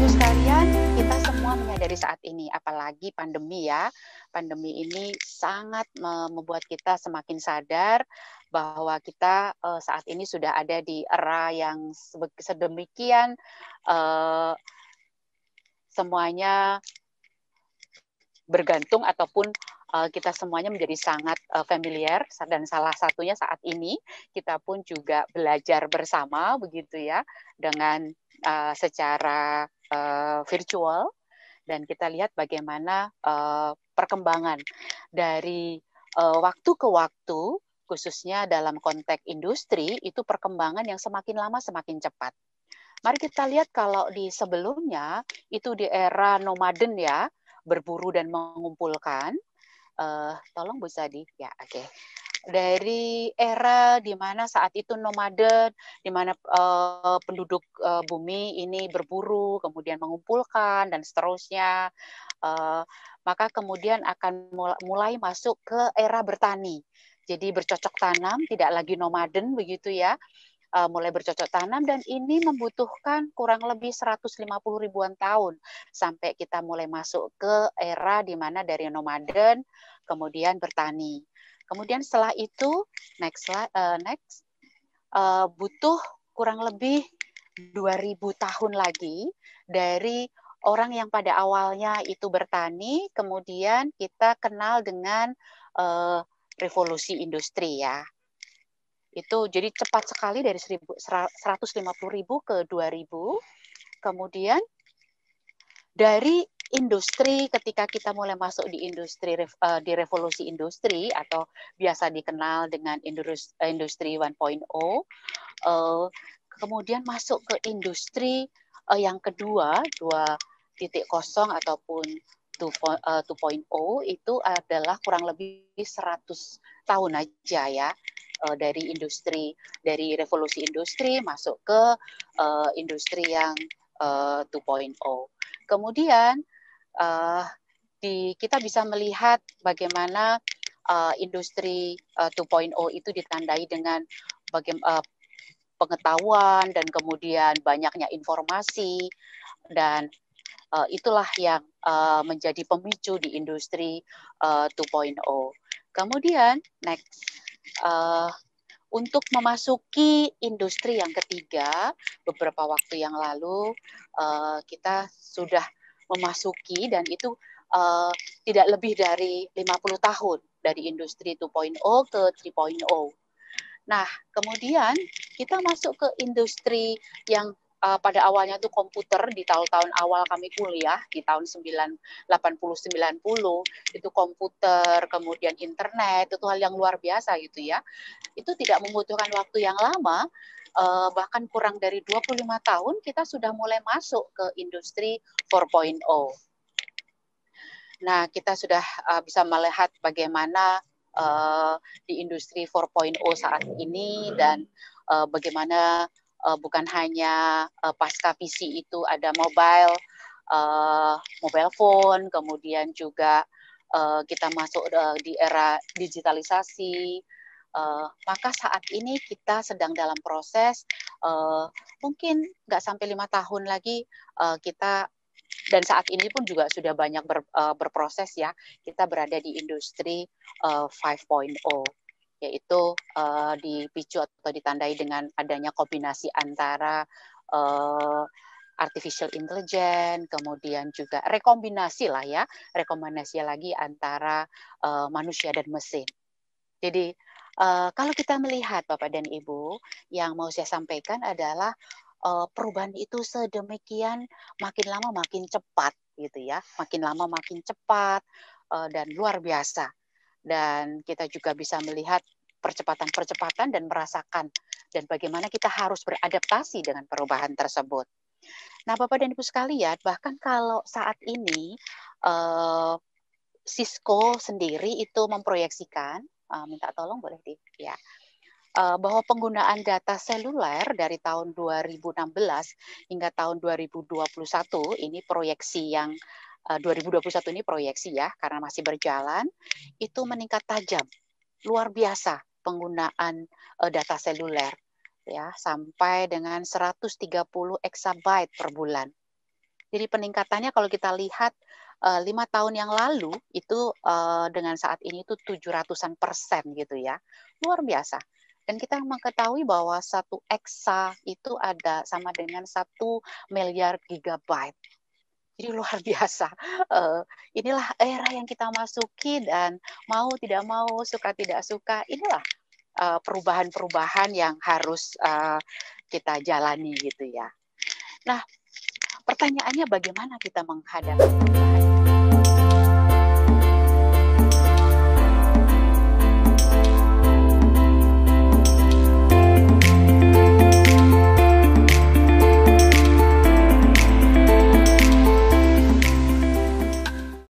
Ibu sekalian, kita semua menyadari saat ini, apalagi pandemi ya. Pandemi ini sangat membuat kita semakin sadar bahwa kita saat ini sudah ada di era yang sedemikian semuanya bergantung ataupun kita semuanya menjadi sangat familiar, dan salah satunya saat ini kita pun juga belajar bersama begitu ya, dengan secara virtual, dan kita lihat bagaimana perkembangan dari waktu ke waktu, khususnya dalam konteks industri, itu perkembangan yang semakin lama semakin cepat. Mari kita lihat kalau di sebelumnya, itu di era nomaden ya, berburu dan mengumpulkan. Tolong Bu Sadi, ya oke. Dari era di mana saat itu nomaden, di mana penduduk bumi ini berburu, kemudian mengumpulkan, dan seterusnya, maka kemudian akan mulai masuk ke era bertani. Jadi bercocok tanam, tidak lagi nomaden begitu ya, mulai bercocok tanam, dan ini membutuhkan kurang lebih 150 ribuan tahun sampai kita mulai masuk ke era di mana dari nomaden kemudian bertani. Kemudian setelah itu next butuh kurang lebih 2000 tahun lagi dari orang yang pada awalnya itu bertani, kemudian kita kenal dengan revolusi industri ya. Itu jadi cepat sekali dari 150.000 ke 2000. Kemudian dari industri, ketika kita mulai masuk di industri, di revolusi industri atau biasa dikenal dengan industri 1.0, kemudian masuk ke industri yang kedua, 2.0 ataupun 2.0, itu adalah kurang lebih 100 tahun aja ya, dari revolusi industri masuk ke industri yang 2.0. Kemudian kita bisa melihat bagaimana industri 2.0 itu ditandai dengan pengetahuan dan kemudian banyaknya informasi, dan itulah yang menjadi pemicu di industri 2.0. Kemudian next, untuk memasuki industri yang ketiga, beberapa waktu yang lalu kita sudah memasuki, dan itu tidak lebih dari 50 tahun dari industri 2.0 ke 3.0. Nah, kemudian kita masuk ke industri yang pada awalnya itu komputer. Di tahun-tahun awal kami kuliah, di tahun 80-90, itu komputer, kemudian internet, itu hal yang luar biasa gitu ya. Itu tidak membutuhkan waktu yang lama, bahkan kurang dari 25 tahun kita sudah mulai masuk ke industri 4.0. Nah, kita sudah bisa melihat bagaimana di industri 4.0 saat ini, dan bagaimana bukan hanya pasca PC itu ada mobile phone, kemudian juga kita masuk di era digitalisasi. Maka saat ini kita sedang dalam proses, mungkin nggak sampai 5 tahun lagi kita, dan saat ini pun juga sudah banyak berproses ya, kita berada di industri 5.0, yaitu dipicu atau ditandai dengan adanya kombinasi antara artificial intelligence, kemudian juga rekombinasi lagi antara manusia dan mesin. Jadi kalau kita melihat Bapak dan Ibu, yang mau saya sampaikan adalah perubahan itu sedemikian makin lama makin cepat gitu ya, makin lama makin cepat dan luar biasa. Dan kita juga bisa melihat percepatan-percepatan dan merasakan dan bagaimana kita harus beradaptasi dengan perubahan tersebut. Nah, Bapak dan Ibu sekalian, bahkan kalau saat ini Cisco sendiri itu memproyeksikan, minta tolong boleh ya, bahwa penggunaan data seluler dari tahun 2016 hingga tahun 2021, ini proyeksi yang 2021 ini proyeksi ya, karena masih berjalan, itu meningkat tajam, luar biasa penggunaan data seluler ya, sampai dengan 130 exabyte per bulan. Jadi peningkatannya kalau kita lihat 5 tahun yang lalu itu dengan saat ini itu 700-an% gitu ya. Luar biasa. Dan kita mengetahui bahwa 1 EXA itu ada sama dengan 1 miliar gigabyte. Jadi luar biasa. Inilah era yang kita masuki dan mau tidak mau, suka tidak suka, inilah perubahan-perubahan yang harus kita jalani gitu ya. Nah, pertanyaannya bagaimana kita menghadapi perubahan